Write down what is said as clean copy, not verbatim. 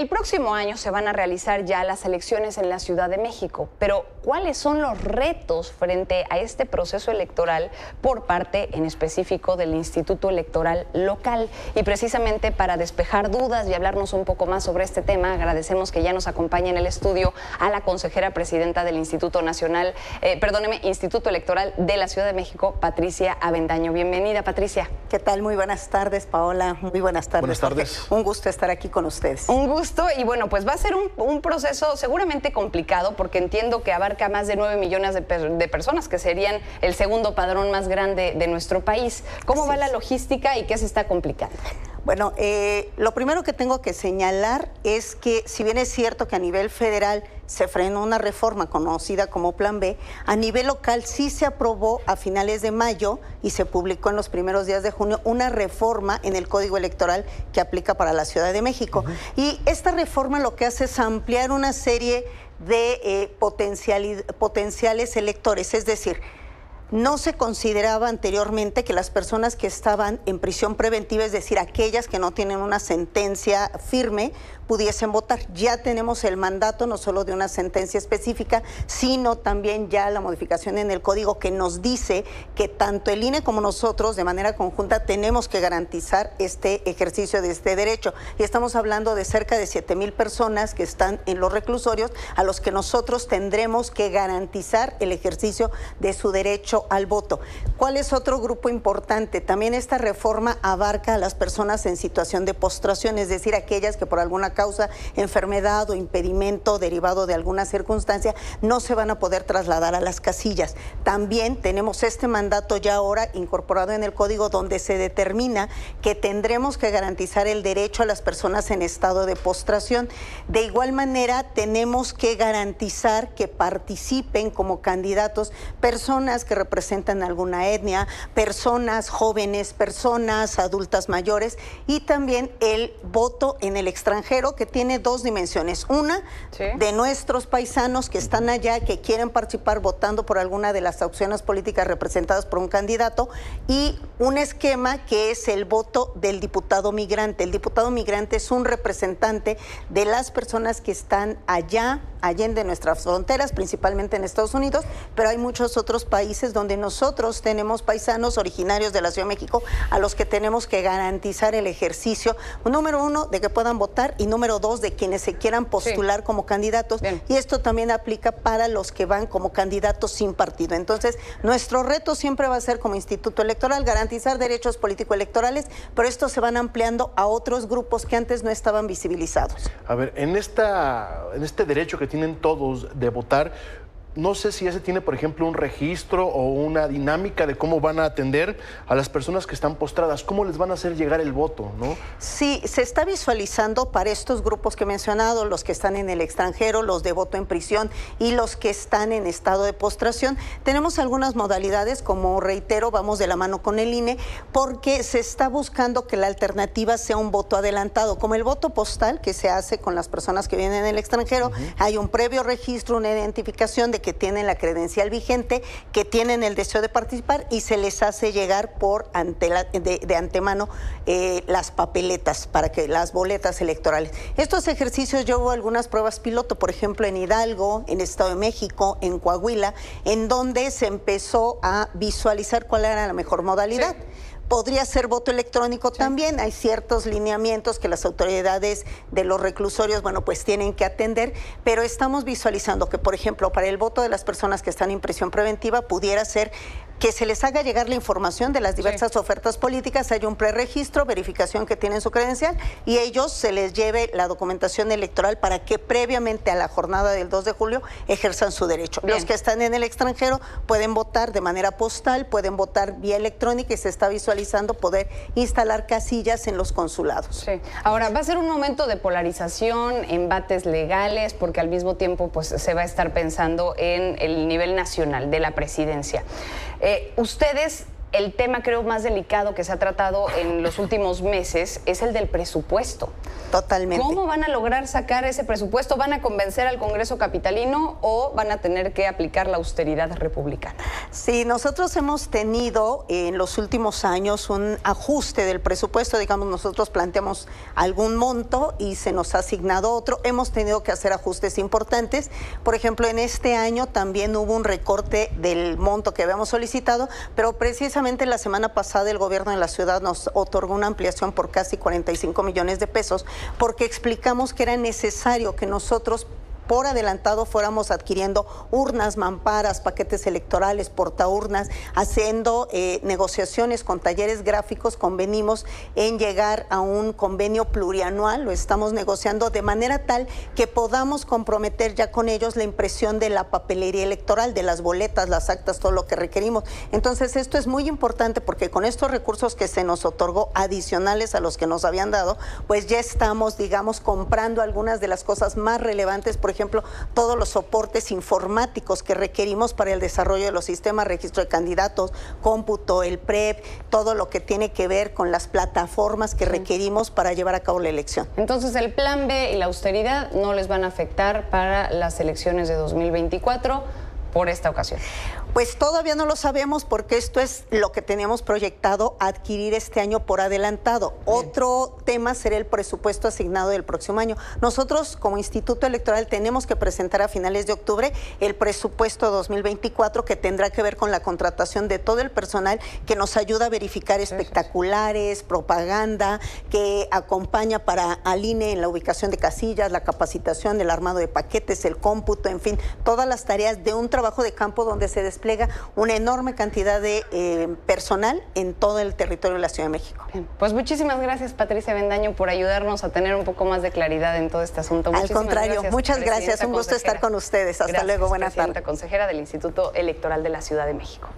El próximo año se van a realizar ya las elecciones en la Ciudad de México, pero ¿cuáles son los retos frente a este proceso electoral por parte en específico del Instituto Electoral Local? Y precisamente para despejar dudas y hablarnos un poco más sobre este tema, agradecemos que ya nos acompañe en el estudio a la consejera presidenta del Instituto Instituto Electoral de la Ciudad de México, Patricia Avendaño. Bienvenida, Patricia. ¿Qué tal? Muy buenas tardes, Paola. Muy buenas tardes. Buenas tardes. Jorge. Un gusto estar aquí con ustedes. Un gusto. Y bueno, pues va a ser un proceso seguramente complicado porque entiendo que abarca más de 9 millones de personas, que serían el segundo padrón más grande de nuestro país. ¿Cómo va la logística y qué se está complicando? Bueno, lo primero que tengo que señalar es que si bien es cierto que a nivel federal se frenó una reforma conocida como Plan B, a nivel local sí se aprobó a finales de mayo y se publicó en los primeros días de junio una reforma en el Código Electoral que aplica para la Ciudad de México. Y esta reforma lo que hace es ampliar una serie de potenciales electores, es decir, no se consideraba anteriormente que las personas que estaban en prisión preventiva, es decir, aquellas que no tienen una sentencia firme, pudiesen votar. Ya tenemos el mandato no solo de una sentencia específica, sino también ya la modificación en el código que nos dice que tanto el INE como nosotros de manera conjunta tenemos que garantizar este ejercicio de este derecho. Y estamos hablando de cerca de 7,000 personas que están en los reclusorios a los que nosotros tendremos que garantizar el ejercicio de su derecho al voto. ¿Cuál es otro grupo importante? También esta reforma abarca a las personas en situación de postración, es decir, aquellas que por alguna causa, enfermedad o impedimento derivado de alguna circunstancia, no se van a poder trasladar a las casillas. También tenemos este mandato ya ahora incorporado en el código donde se determina que tendremos que garantizar el derecho a las personas en estado de postración. De igual manera, tenemos que garantizar que participen como candidatos personas que representan alguna etnia, personas jóvenes, personas adultas mayores y también el voto en el extranjero, que tiene dos dimensiones. Una, de nuestros paisanos que están allá, que quieren participar votando por alguna de las opciones políticas representadas por un candidato, y un esquema que es el voto del diputado migrante. El diputado migrante es un representante de las personas que están allá, allende nuestras fronteras, principalmente en Estados Unidos, pero hay muchos otros países donde nosotros tenemos paisanos originarios de la Ciudad de México a los que tenemos que garantizar el ejercicio, número uno, de que puedan votar, y número dos, de quienes se quieran postular como candidatos. Bien. Y esto también aplica para los que van como candidatos sin partido. Entonces, nuestro reto siempre va a ser como Instituto Electoral garantizar derechos político-electorales, pero estos se van ampliando a otros grupos que antes no estaban visibilizados. A ver, en este derecho que tienen todos de votar, no sé si ya se tiene, por ejemplo, un registro o una dinámica de cómo van a atender a las personas que están postradas, cómo les van a hacer llegar el voto, ¿no? Sí, se está visualizando para estos grupos que he mencionado, los que están en el extranjero, los de voto en prisión y los que están en estado de postración. Tenemos algunas modalidades, como reitero, vamos de la mano con el INE, porque se está buscando que la alternativa sea un voto adelantado, como el voto postal que se hace con las personas que vienen del extranjero. Hay un previo registro, una identificación de que tienen la credencial vigente, que tienen el deseo de participar y se les hace llegar de antemano las papeletas, para que las boletas electorales. Estos ejercicios yo hubo algunas pruebas piloto, por ejemplo en Hidalgo, en Estado de México, en Coahuila, en donde se empezó a visualizar cuál era la mejor modalidad. Sí. Podría ser voto electrónico también, hay ciertos lineamientos que las autoridades de los reclusorios, bueno, pues tienen que atender, pero estamos visualizando que, por ejemplo, para el voto de las personas que están en prisión preventiva pudiera ser que se les haga llegar la información de las diversas ofertas políticas, hay un preregistro, verificación que tienen su credencial y ellos se les lleve la documentación electoral para que previamente a la jornada del 2 de julio ejerzan su derecho. Bien. Los que están en el extranjero pueden votar de manera postal, pueden votar vía electrónica y se está visualizando poder instalar casillas en los consulados. Sí. Ahora, va a ser un momento de polarización, embates legales, porque al mismo tiempo pues se va a estar pensando en el nivel nacional de la presidencia. Ustedes el tema creo más delicado que se ha tratado en los últimos meses es el del presupuesto. Totalmente. ¿Cómo van a lograr sacar ese presupuesto? ¿Van a convencer al Congreso capitalino o van a tener que aplicar la austeridad republicana? Sí, nosotros hemos tenido en los últimos años un ajuste del presupuesto. Digamos, nosotros planteamos algún monto y se nos ha asignado otro. Hemos tenido que hacer ajustes importantes. Por ejemplo, en este año también hubo un recorte del monto que habíamos solicitado, pero precisamente la semana pasada el gobierno de la ciudad nos otorgó una ampliación por casi 45 millones de pesos, porque explicamos que era necesario que nosotros por adelantado fuéramos adquiriendo urnas, mamparas, paquetes electorales, portaurnas, haciendo negociaciones con talleres gráficos. Convenimos en llegar a un convenio plurianual, lo estamos negociando de manera tal que podamos comprometer ya con ellos la impresión de la papelería electoral, de las boletas, las actas, todo lo que requerimos. Entonces esto es muy importante porque con estos recursos que se nos otorgó adicionales a los que nos habían dado, pues ya estamos, digamos, comprando algunas de las cosas más relevantes. Por ejemplo, todos los soportes informáticos que requerimos para el desarrollo de los sistemas, registro de candidatos, cómputo, el PREP, todo lo que tiene que ver con las plataformas que requerimos para llevar a cabo la elección. Entonces, el plan B y la austeridad no les van a afectar para las elecciones de 2024 por esta ocasión. Pues todavía no lo sabemos porque esto es lo que teníamos proyectado adquirir este año por adelantado. Bien. Otro tema será el presupuesto asignado del próximo año. Nosotros como Instituto Electoral tenemos que presentar a finales de octubre el presupuesto 2024 que tendrá que ver con la contratación de todo el personal que nos ayuda a verificar espectaculares, propaganda, que acompaña para al INE en la ubicación de casillas, la capacitación, el armado de paquetes, el cómputo, en fin, todas las tareas de un trabajo de campo donde se despliega una enorme cantidad de personal en todo el territorio de la Ciudad de México. Bien, pues muchísimas gracias, Patricia Avendaño, por ayudarnos a tener un poco más de claridad en todo este asunto. Al contrario, muchas gracias, un gusto estar con ustedes. Hasta luego, buenas tardes. Consejera del Instituto Electoral de la Ciudad de México.